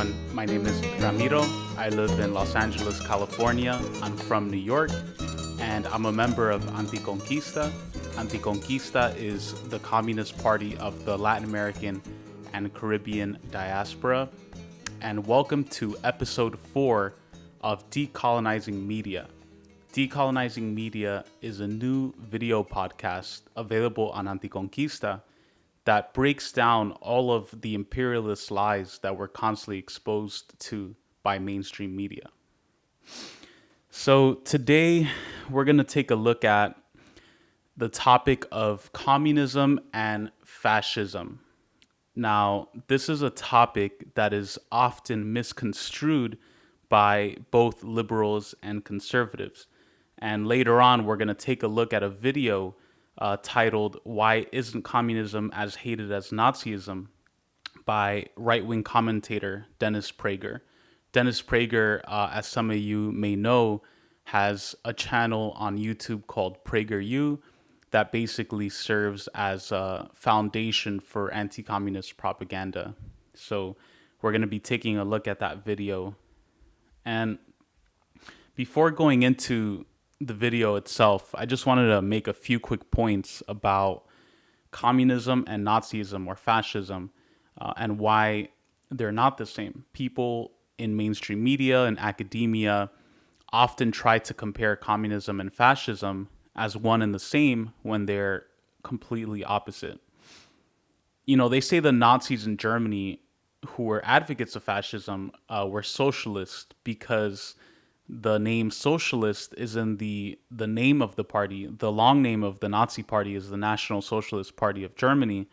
everyone. My name is Ramiro. I live in Los Angeles, California. I'm from New York, and I'm a member of Anticonquista. Anticonquista is the Communist Party of the Latin American and Caribbean diaspora. And welcome to episode 4 of Decolonizing Media. Decolonizing Media is a new video podcast available on Anticonquista that breaks down all of the imperialist lies that we're constantly exposed to by mainstream media. So today we're going to take a look at the topic of communism and fascism. Now, this is a topic that is often misconstrued by both liberals and conservatives. And later on, we're going to take a look at a video titled "Why Isn't Communism as Hated as Nazism" by right-wing commentator Dennis Prager. Dennis Prager, as some of you may know, has a channel on YouTube called PragerU that basically serves as a foundation for anti-communist propaganda. So we're going to be taking a look at that video. And before going into the video itself, I just wanted to make a few quick points about communism and Nazism or fascism and why they're not the same. People in mainstream media and academia often try to compare communism and fascism as one and the same when they're completely opposite. You know, they say the Nazis in Germany who were advocates of fascism were socialist because the name socialist is in the name of the party. The long name of the Nazi party is the National Socialist Party of Germany.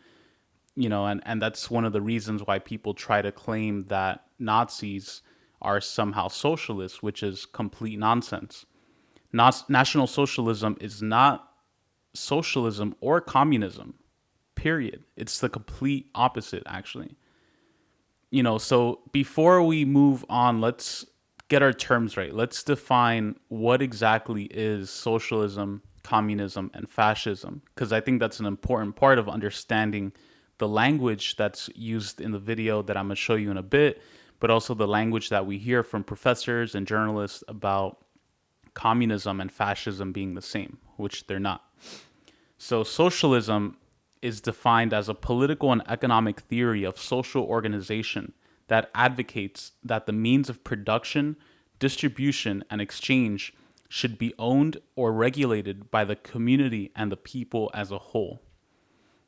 You know, and that's one of the reasons why people try to claim that Nazis are somehow socialists, which is complete nonsense. National Socialism is not socialism or communism, period. It's the complete opposite, actually. You know, so before we move on, let's get our terms right. Let's define what exactly is socialism, communism, and fascism, because I think that's an important part of understanding the language that's used in the video that I'm going to show you in a bit, but also the language that we hear from professors and journalists about communism and fascism being the same, which they're not. So socialism is defined as a political and economic theory of social organization that advocates that the means of production, distribution, and exchange should be owned or regulated by the community and the people as a whole.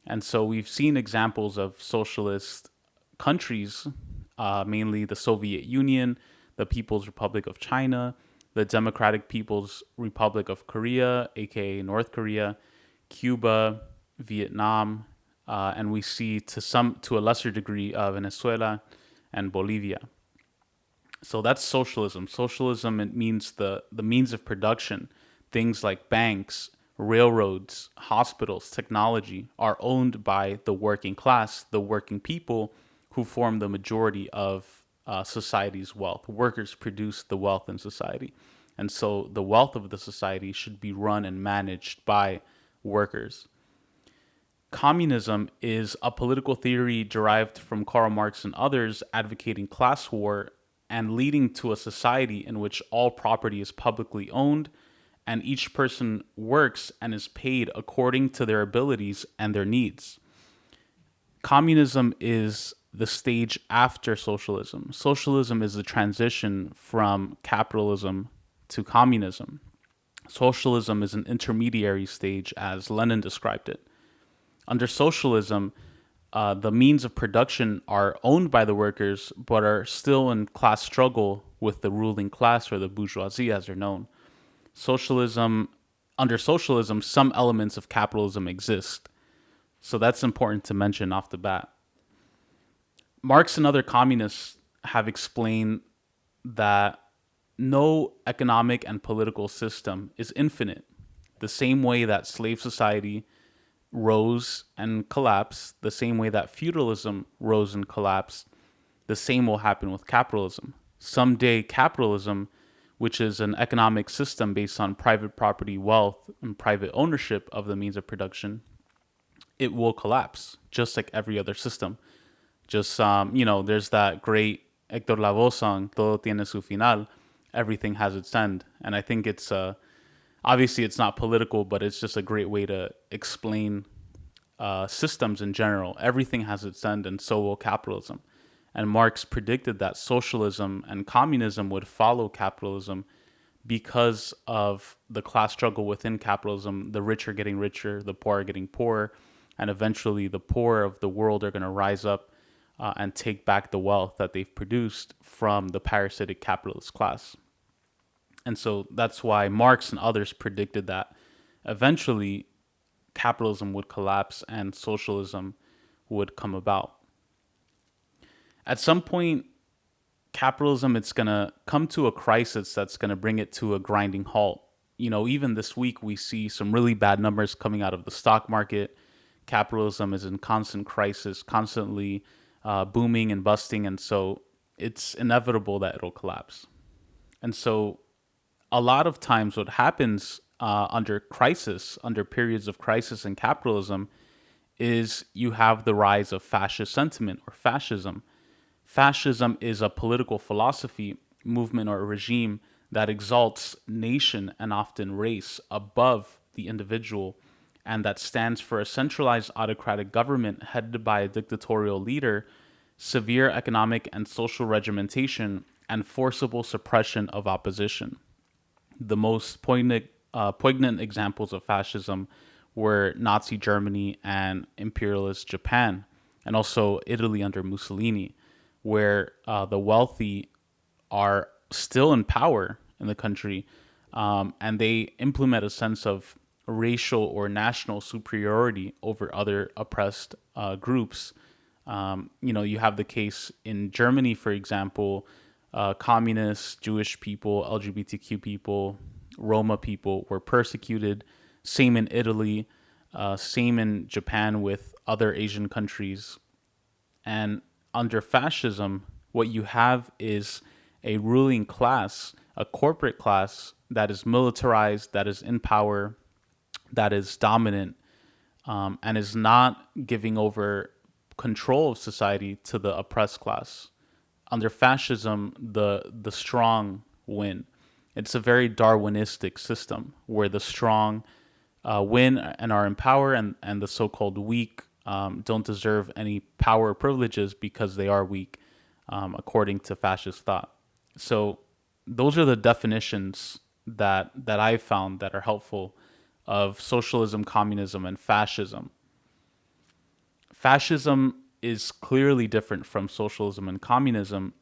And so we've seen examples of socialist countries, mainly the Soviet Union, the People's Republic of China, the Democratic People's Republic of Korea, aka North Korea, Cuba, Vietnam, and we see to a lesser degree Venezuela and Bolivia. So that's socialism. Socialism, it means the means of production. Things like banks, railroads, hospitals, technology are owned by the working class, the working people who form the majority of society's wealth. Workers produce the wealth in society. And so the wealth of the society should be run and managed by workers. Communism is a political theory derived from Karl Marx and others advocating class war and leading to a society in which all property is publicly owned and each person works and is paid according to their abilities and their needs. Communism is the stage after socialism. Socialism is the transition from capitalism to communism. Socialism is an intermediary stage, as Lenin described it. Under socialism, the means of production are owned by the workers, but are still in class struggle with the ruling class, or the bourgeoisie as they're known. Under socialism, some elements of capitalism exist. So that's important to mention off the bat. Marx and other communists have explained that no economic and political system is infinite. The same way that slave society rose and collapsed, the same way that feudalism rose and collapsed, the same will happen with capitalism. Someday, capitalism, which is an economic system based on private property, wealth, and private ownership of the means of production, it will collapse, just like every other system. Just, there's that great Hector Lavoe song, Todo tiene su final, everything has its end. And I think it's obviously it's not political, but it's just a great way to explain systems in general. Everything has its end, and so will capitalism. And Marx predicted that socialism and communism would follow capitalism because of the class struggle within capitalism. The rich are getting richer, the poor are getting poorer, and eventually the poor of the world are going to rise up and take back the wealth that they've produced from the parasitic capitalist class. And so that's why Marx and others predicted that eventually capitalism would collapse and socialism would come about. At some point, capitalism, it's going to come to a crisis that's going to bring it to a grinding halt. Even this week, we see some really bad numbers coming out of the stock market. Capitalism is in constant crisis, constantly booming and busting. And so it's inevitable that it'll collapse. And so a lot of times what happens under periods of crisis in capitalism, is you have the rise of fascist sentiment or fascism. Fascism is a political philosophy, movement, or a regime that exalts nation and often race above the individual, and that stands for a centralized autocratic government headed by a dictatorial leader, severe economic and social regimentation, and forcible suppression of opposition. The most poignant examples of fascism were Nazi Germany and imperialist Japan, and also Italy under Mussolini, where the wealthy are still in power in the country, and they implement a sense of racial or national superiority over other oppressed groups. You have the case in Germany, for example, communists, Jewish people, LGBTQ people, Roma people were persecuted. Same in Italy, same in Japan with other Asian countries. And under fascism, what you have is a ruling class, a corporate class that is militarized, that is in power, that is dominant, and is not giving over control of society to the oppressed class. Under fascism, the strong win. It's a very Darwinistic system where the strong win and are in power, and the so-called weak don't deserve any power or privileges because they are weak, according to fascist thought. So those are the definitions that I found that are helpful of socialism, communism, and fascism. Fascism is clearly different from socialism and communism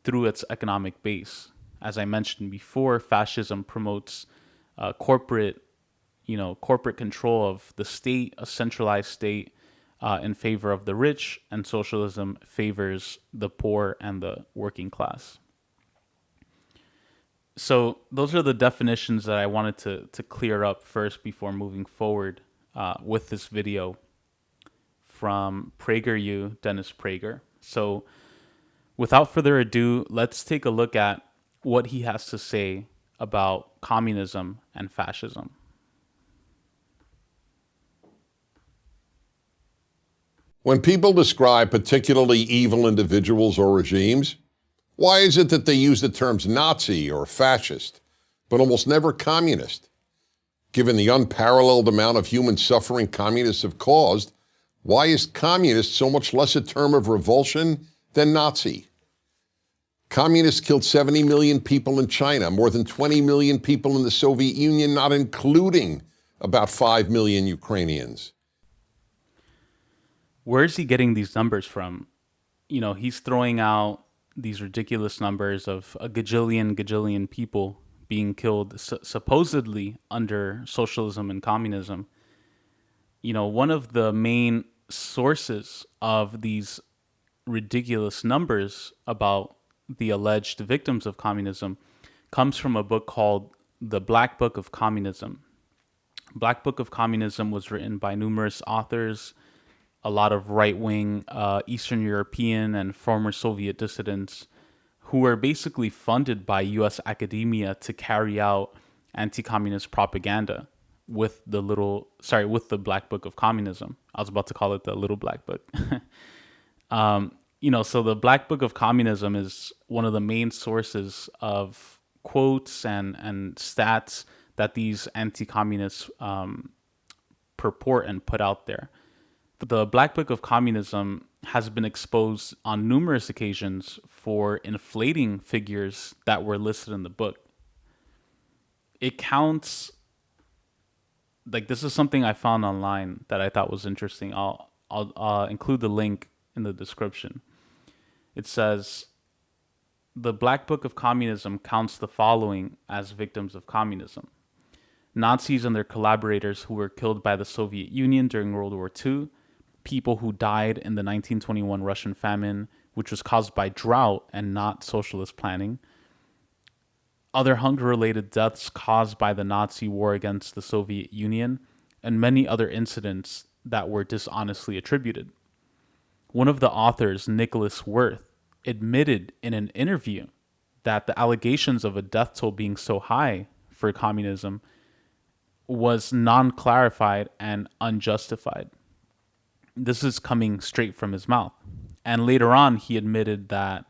through its economic base. As I mentioned before, fascism promotes corporate control of the state, a centralized state, in favor of the rich, and socialism favors the poor and the working class. So those are the definitions that I wanted to clear up first before moving forward with this video from PragerU, Dennis Prager. So without further ado, let's take a look at what he has to say about communism and fascism. When people describe particularly evil individuals or regimes, why is it that they use the terms Nazi or fascist, but almost never communist? Given the unparalleled amount of human suffering communists have caused, why is communist so much less a term of revulsion than Nazi? Communists killed 70 million people in China, more than 20 million people in the Soviet Union, not including about 5 million Ukrainians. Where is he getting these numbers from? He's throwing out these ridiculous numbers of a gajillion people being killed supposedly under socialism and communism. One of the main sources of these ridiculous numbers about the alleged victims of communism comes from a book called The Black Book of Communism. Black Book of Communism was written by numerous authors, a lot of right-wing Eastern European and former Soviet dissidents who were basically funded by U.S. academia to carry out anti-communist propaganda with the Black Book of Communism. I was about to call it the Little Black Book. So the Black Book of Communism is one of the main sources of quotes and stats that these anti-communists purport and put out there. The Black Book of Communism has been exposed on numerous occasions for inflating figures that were listed in the book. It counts, like, this is something I found online that I thought was interesting. I'll include the link in the description. It says the Black Book of Communism counts the following as victims of communism: Nazis and their collaborators who were killed by the Soviet Union during World War II, people who died in the 1921 Russian famine, which was caused by drought and not socialist planning, other hunger-related deaths caused by the Nazi war against the Soviet Union, and many other incidents that were dishonestly attributed. One of the authors, Nicholas Wirth, admitted in an interview that the allegations of a death toll being so high for communism was non-clarified and unjustified. This is coming straight from his mouth. And later on, he admitted that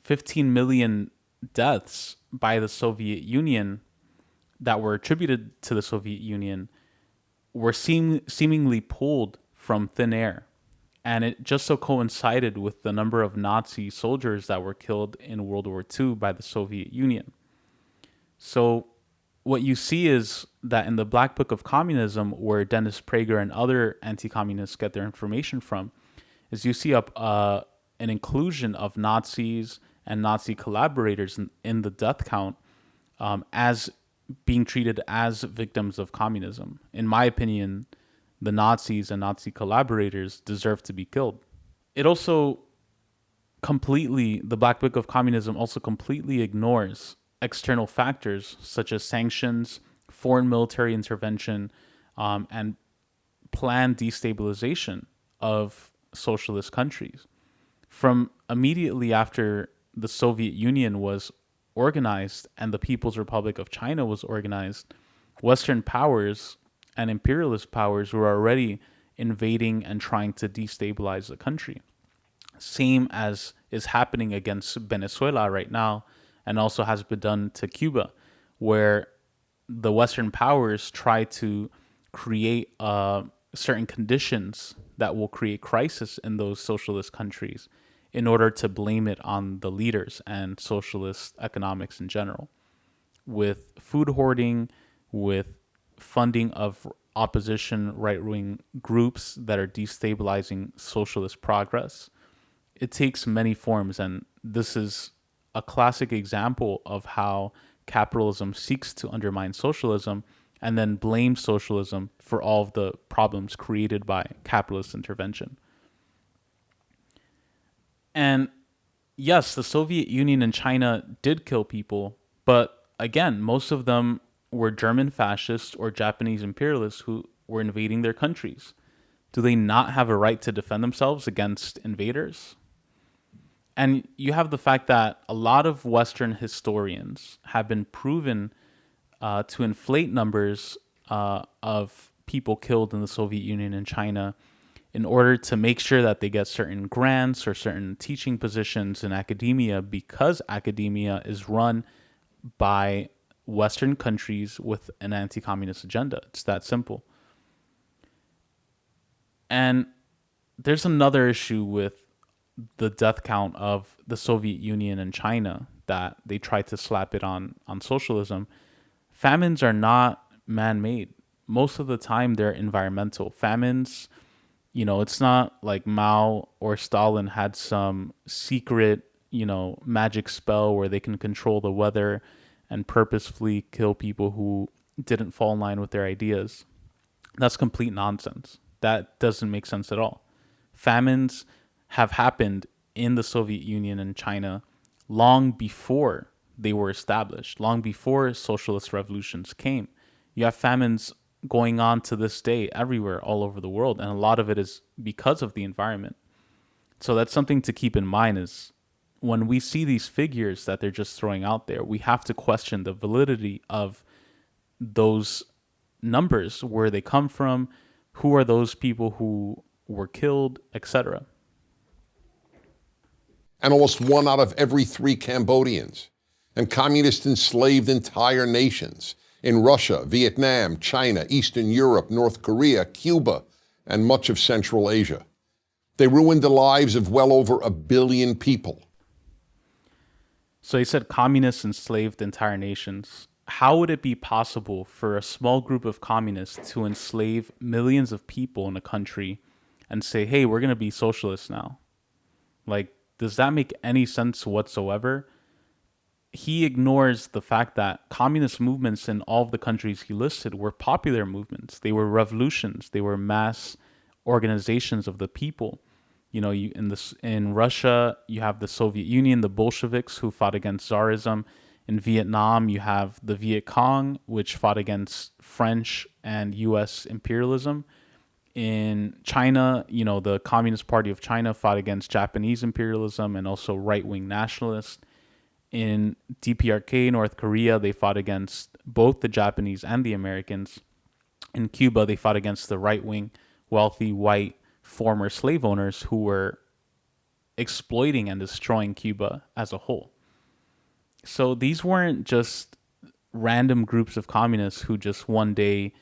15 million deaths by the Soviet Union that were attributed to the Soviet Union were seemingly pulled from thin air. And it just so coincided with the number of Nazi soldiers that were killed in World War II by the Soviet Union. So what you see is that in the Black Book of Communism, where Dennis Prager and other anti-communists get their information from, is you see an inclusion of Nazis and Nazi collaborators in the death count as being treated as victims of communism. In my opinion, the Nazis and Nazi collaborators deserve to be killed. It also the Black Book of Communism also completely ignores external factors such as sanctions, foreign military intervention, and planned destabilization of socialist countries. From immediately after the Soviet Union was organized and the People's Republic of China was organized, Western powers and imperialist powers were already invading and trying to destabilize the country. Same as is happening against Venezuela right now, and also has been done to Cuba, where the Western powers try to create certain conditions that will create crisis in those socialist countries in order to blame it on the leaders and socialist economics in general, with food hoarding, with funding of opposition right-wing groups that are destabilizing socialist progress. It takes many forms, and this is a classic example of how capitalism seeks to undermine socialism and then blames socialism for all of the problems created by capitalist intervention. And yes, the Soviet Union and China did kill people, but again, most of them were German fascists or Japanese imperialists who were invading their countries. Do they not have a right to defend themselves against invaders? And you have the fact that a lot of Western historians have been proven to inflate numbers of people killed in the Soviet Union and China in order to make sure that they get certain grants or certain teaching positions in academia, because academia is run by Western countries with an anti-communist agenda. It's that simple. And there's another issue with the death count of the Soviet Union and China that they try to slap it on socialism. Famines are not man-made. Most of the time, they're environmental. Famines, it's not like Mao or Stalin had some secret, magic spell where they can control the weather and purposefully kill people who didn't fall in line with their ideas. That's complete nonsense. That doesn't make sense at all. Famines have happened in the Soviet Union and China long before they were established, long before socialist revolutions came. You have famines going on to this day everywhere, all over the world, and a lot of it is because of the environment. So that's something to keep in mind, is when we see these figures that they're just throwing out there, we have to question the validity of those numbers, where they come from, who are those people who were killed, etc. and almost 1 out of every 3 Cambodians. And communists enslaved entire nations in Russia, Vietnam, China, Eastern Europe, North Korea, Cuba, and much of Central Asia. They ruined the lives of well over 1 billion people. So he said communists enslaved entire nations. How would it be possible for a small group of communists to enslave millions of people in a country and say, hey, we're going to be socialists now? Like, does that make any sense whatsoever? He ignores the fact that communist movements in all of the countries he listed were popular movements. They were revolutions. They were mass organizations of the people. You know, in Russia, you have the Soviet Union, the Bolsheviks, who fought against Tsarism. In Vietnam, you have the Viet Cong, which fought against French and U.S. imperialism. In China, you know, the Communist Party of China fought against Japanese imperialism and also right-wing nationalists. In DPRK, North Korea, they fought against both the Japanese and the Americans. In Cuba, they fought against the right-wing, wealthy, white, former slave owners who were exploiting and destroying Cuba as a whole. So these weren't just random groups of communists who just one day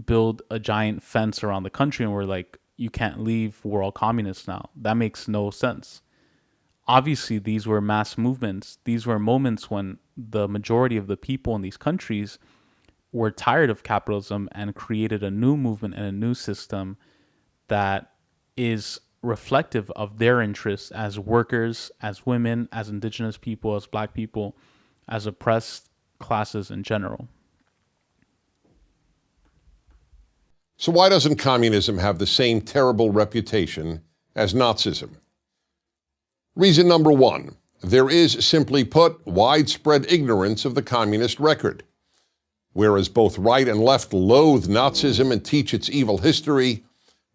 build a giant fence around the country and were like, you can't leave, we're all communists now. That makes no sense. Obviously, these were mass movements. These were moments when the majority of the people in these countries were tired of capitalism and created a new movement and a new system that is reflective of their interests as workers, as women, as indigenous people, as black people, as oppressed classes in general. So why doesn't communism have the same terrible reputation as Nazism? Reason number 1, there is, simply put, widespread ignorance of the communist record. Whereas both right and left loathe Nazism and teach its evil history,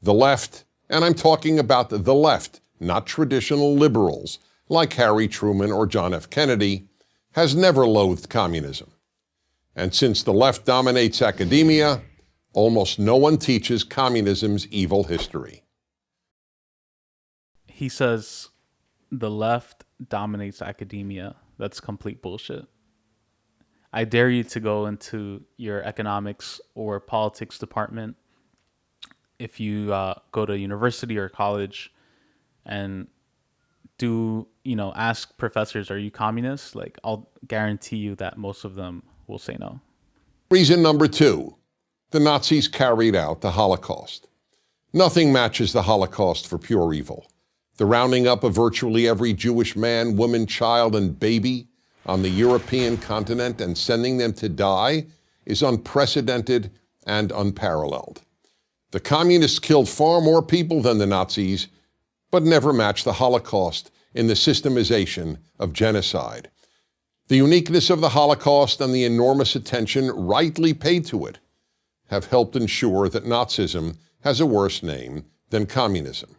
the left, and I'm talking about the left, not traditional liberals like Harry Truman or John F. Kennedy, has never loathed communism. And since the left dominates academia, almost no one teaches communism's evil history. He says the left dominates academia. That's complete bullshit. I dare you to go into your economics or politics department if you go to university or college and ask professors, are you communists? Like, I'll guarantee you that most of them will say no. Reason number 2, the Nazis carried out the Holocaust. Nothing matches the Holocaust for pure evil. The rounding up of virtually every Jewish man, woman, child, and baby on the European continent and sending them to die is unprecedented and unparalleled. The communists killed far more people than the Nazis, but never matched the Holocaust in the systemization of genocide. The uniqueness of the Holocaust and the enormous attention rightly paid to it have helped ensure that Nazism has a worse name than communism.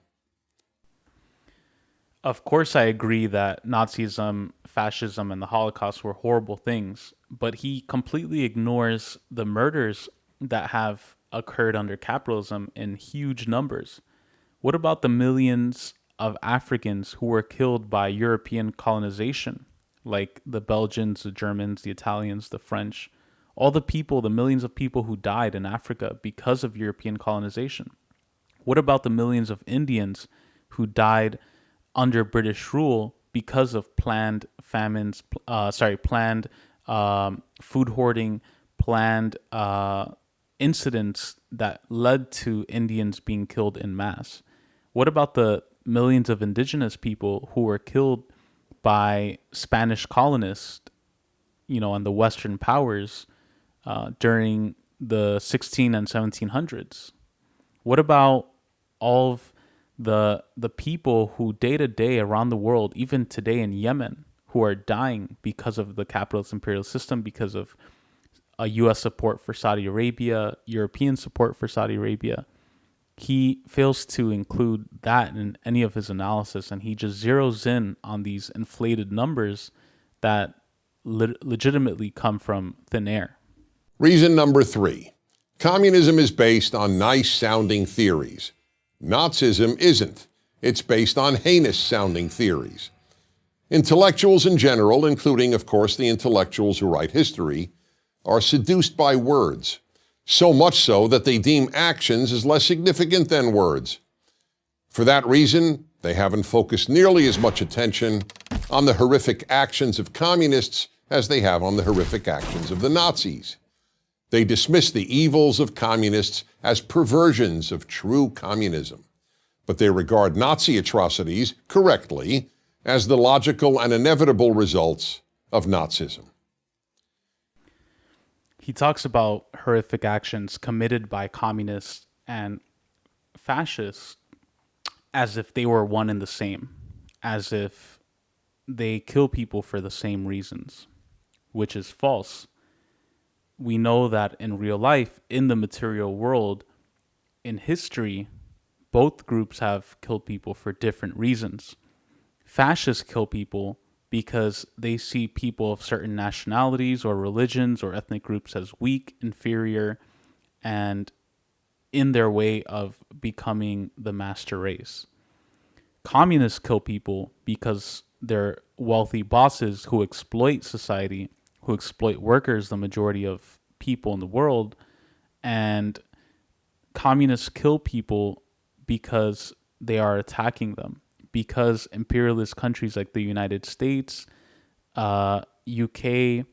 Of course, I agree that Nazism, fascism, and the Holocaust were horrible things, but he completely ignores the murders that have occurred under capitalism in huge numbers. What about the millions of Africans who were killed by European colonization, like the Belgians, the Germans, the Italians, the French, all the people, the millions of people who died in Africa because of European colonization? What about the millions of Indians who died under British rule because of planned famines, planned food hoarding, planned incidents that led to Indians being killed en masse? What about the millions of indigenous people who were killed by Spanish colonists, and the Western powers during the 16 and 1700s? What about all of the people who day to day around the world, even today in Yemen, who are dying because of the capitalist imperial system, because of a U.S. support for Saudi Arabia, European support for Saudi Arabia? He fails to include that in any of his analysis, and he just zeroes in on these inflated numbers that legitimately come from thin air. Reason number 3, communism is based on nice-sounding theories. Nazism isn't. It's based on heinous-sounding theories. Intellectuals in general, including, of course, the intellectuals who write history, are seduced by words, so much so that they deem actions as less significant than words. For that reason, they haven't focused nearly as much attention on the horrific actions of communists as they have on the horrific actions of the Nazis. They dismiss the evils of communists as perversions of true communism, but they regard Nazi atrocities, correctly, as the logical and inevitable results of Nazism. He talks about horrific actions committed by communists and fascists as if they were one and the same, as if they kill people for the same reasons, which is false. We know that in real life, in the material world, in history, both groups have killed people for different reasons. Fascists kill people because they see people of certain nationalities or religions or ethnic groups as weak, inferior, and in their way of becoming the master race. Communists kill people because they're wealthy bosses who exploit society, who exploit workers, the majority of people in the world. And communists kill people because they are attacking them, because imperialist countries like the United States, UK,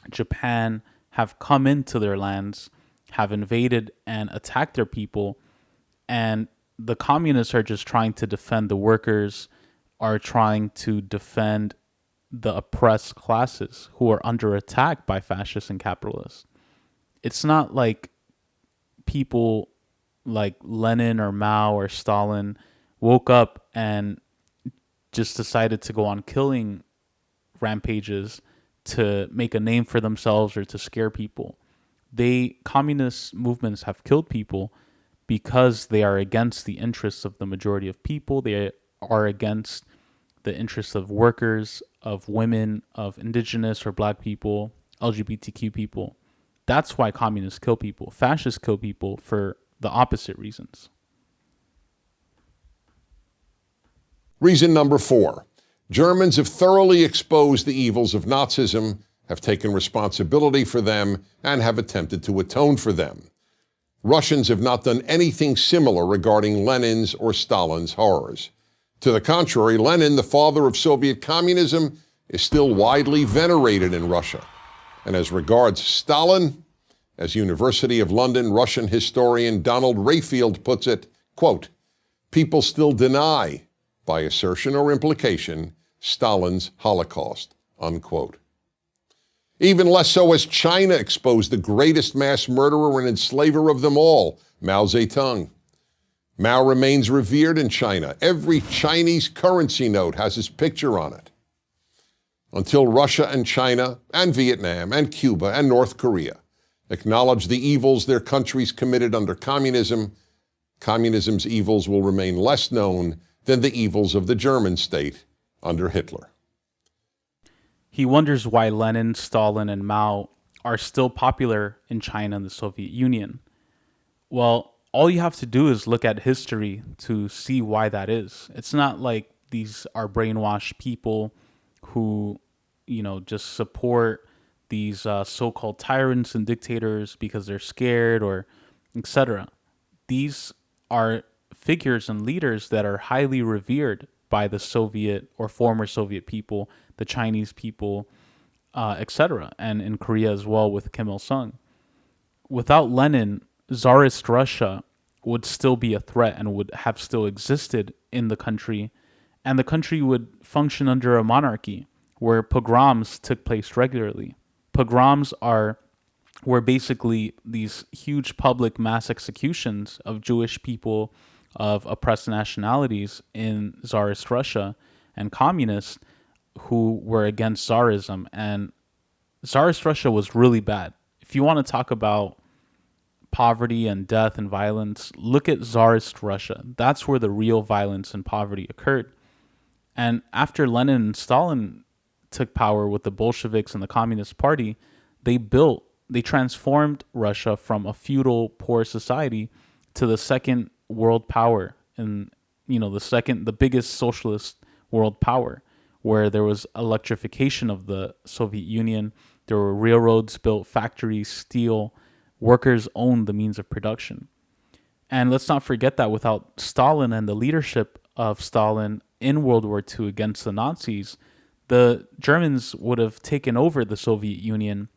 Japan have come into their lands, have invaded and attacked their people, and the communists are just trying to defend the workers, are trying to defend the oppressed classes who are under attack by fascists and capitalists. It's not like people like Lenin or Mao or Stalin woke up and just decided to go on killing rampages to make a name for themselves or to scare people. Communist movements have killed people because they are against the interests of the majority of people. They are against the interests of workers, of women, of indigenous or black people, LGBTQ people. That's why communists kill people. Fascists kill people for the opposite reasons. Reason number 4. Germans have thoroughly exposed the evils of Nazism, have taken responsibility for them, and have attempted to atone for them. Russians have not done anything similar regarding Lenin's or Stalin's horrors. To the contrary, Lenin, the father of Soviet communism, is still widely venerated in Russia. And as regards Stalin, as University of London Russian historian Donald Rayfield puts it, quote, people still deny, by assertion or implication, Stalin's Holocaust, unquote. Even less so as China exposed the greatest mass murderer and enslaver of them all, Mao Zedong. Mao remains revered in China. Every Chinese currency note has his picture on it. Until Russia and China and Vietnam and Cuba and North Korea acknowledge the evils their countries committed under communism, communism's evils will remain less known than the evils of the German state under Hitler. He wonders why Lenin, Stalin, and Mao are still popular in China and the Soviet Union. Well, all you have to do is look at history to see why that is. It's not like these are brainwashed people who, just support these so-called tyrants and dictators because they're scared or etc. These are figures and leaders that are highly revered by the Soviet or former Soviet people, the Chinese people, etc., and in Korea as well with Kim Il-sung. Without Lenin, Tsarist Russia would still be a threat and would have still existed in the country, and the country would function under a monarchy where pogroms took place regularly. Pogroms were basically these huge public mass executions of Jewish people of oppressed nationalities in Tsarist Russia and communists who were against Tsarism. And Tsarist Russia was really bad. If you want to talk about poverty and death and violence, look at Tsarist Russia. That's where the real violence and poverty occurred. And after Lenin and Stalin took power with the Bolsheviks and the Communist Party, they transformed Russia from a feudal, poor society to the second world power and, the biggest socialist world power, where there was electrification of the Soviet Union. There were railroads built, factories, steel. Workers owned the means of production. And let's not forget that without Stalin and the leadership of Stalin in World War II against the Nazis, the Germans would have taken over the Soviet Union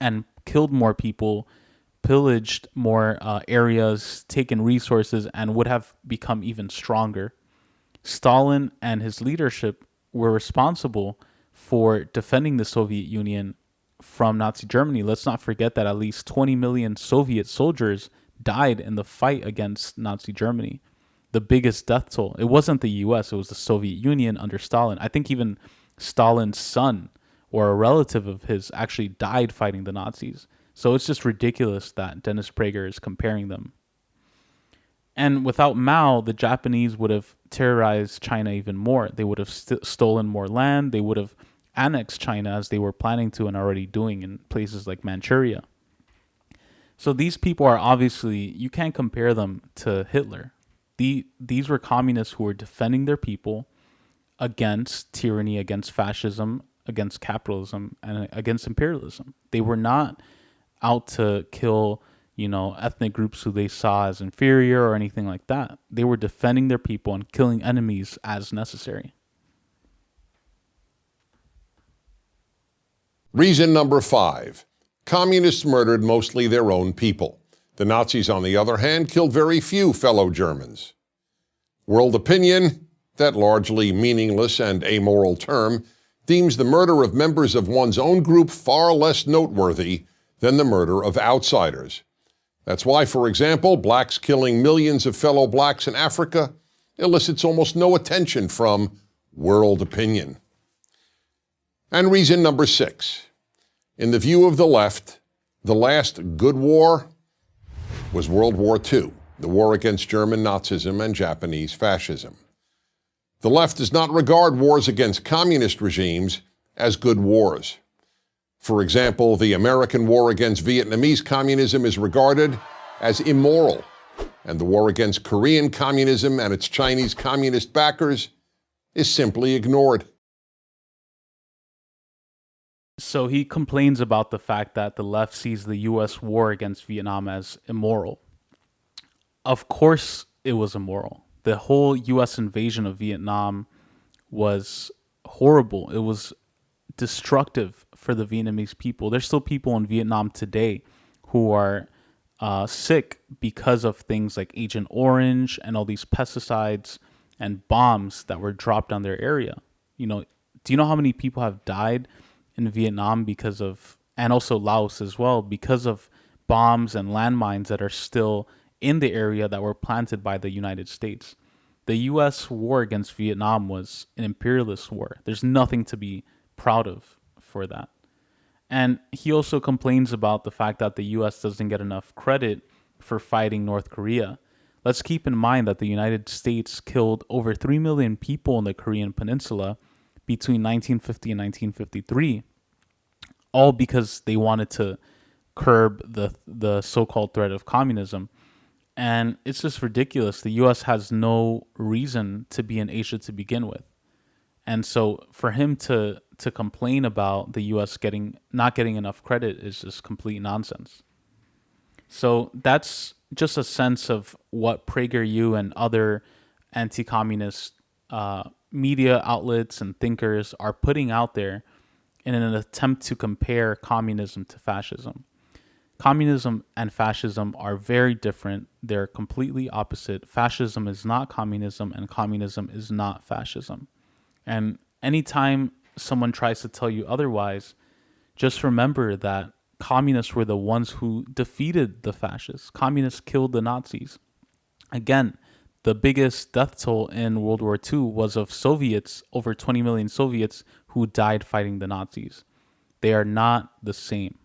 and killed more people, pillaged more areas, taken resources, and would have become even stronger. Stalin and his leadership were responsible for defending the Soviet Union from Nazi Germany. Let's not forget that at least 20 million Soviet soldiers died in the fight against Nazi Germany. The biggest death toll. It wasn't the US, it was the Soviet Union under Stalin. I think even Stalin's son or a relative of his actually died fighting the Nazis. So it's just ridiculous that Dennis Prager is comparing them. And without Mao, the Japanese would have terrorized China even more. They would have stolen more land. They would have annexed China as they were planning to and already doing in places like Manchuria. So these people are obviously, you can't compare them to Hitler. These were communists who were defending their people against tyranny, against fascism, against capitalism, and against imperialism. They were not out to kill, ethnic groups who they saw as inferior or anything like that. They were defending their people and killing enemies as necessary. Reason number 5. Communists murdered mostly their own people. The Nazis, on the other hand, killed very few fellow Germans. World opinion, that largely meaningless and amoral term, deems the murder of members of one's own group far less noteworthy than the murder of outsiders. That's why, for example, blacks killing millions of fellow blacks in Africa elicits almost no attention from world opinion. And reason number 6. In the view of the left, the last good war was World War II, the war against German Nazism and Japanese fascism. The left does not regard wars against communist regimes as good wars. For example, the American war against Vietnamese communism is regarded as immoral, and the war against Korean communism and its Chinese communist backers is simply ignored. So he complains about the fact that the left sees the U.S. war against Vietnam as immoral. Of course it was immoral. The whole U.S. invasion of Vietnam was horrible. It was destructive for the Vietnamese people. There's still people in Vietnam today who are sick because of things like Agent Orange and all these pesticides and bombs that were dropped on their area. Do you know how many people have died in Vietnam because of, and also Laos as well, because of bombs and landmines that are still in the area that were planted by the United States? The U.S. war against Vietnam was an imperialist war. There's nothing to be proud of for that. And he also complains about the fact that the U.S. doesn't get enough credit for fighting North Korea. Let's keep in mind that the United States killed over 3 million people in the Korean Peninsula between 1950 and 1953, all because they wanted to curb the so-called threat of communism. And it's just ridiculous. The U.S. has no reason to be in Asia to begin with. And so for him to complain about the U.S. not getting enough credit is just complete nonsense. So that's just a sense of what PragerU and other anti-communist media outlets and thinkers are putting out there in an attempt to compare communism to fascism. Communism and fascism are very different. They're completely opposite. Fascism is not communism, and communism is not fascism. And anytime someone tries to tell you otherwise, just remember that communists were the ones who defeated the fascists. Communists killed the Nazis. Again, the biggest death toll in World War II was of Soviets, over 20 million Soviets who died fighting the Nazis. They are not the same.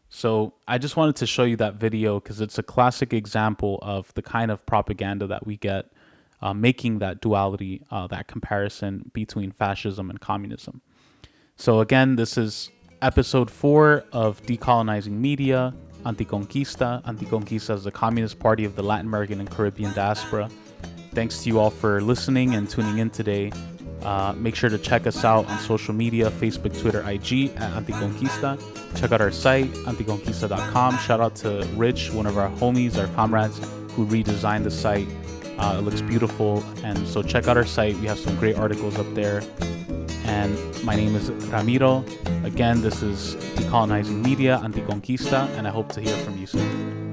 So I just wanted to show you that video because it's a classic example of the kind of propaganda that we get making that duality, that comparison between fascism and communism. So again, this is episode 4 of Decolonizing Media, Anticonquista. Anticonquista is the Communist Party of the Latin American and Caribbean diaspora. Thanks to you all for listening and tuning in today. Make sure to check us out on social media, Facebook, Twitter, IG at Anticonquista. Check out our site, anticonquista.com. Shout out to Rich, one of our homies, our comrades, who redesigned the site. It looks beautiful. And so check out our site. We have some great articles up there. And my name is Ramiro. Again, this is Decolonizing Media, Anticonquista, and I hope to hear from you soon.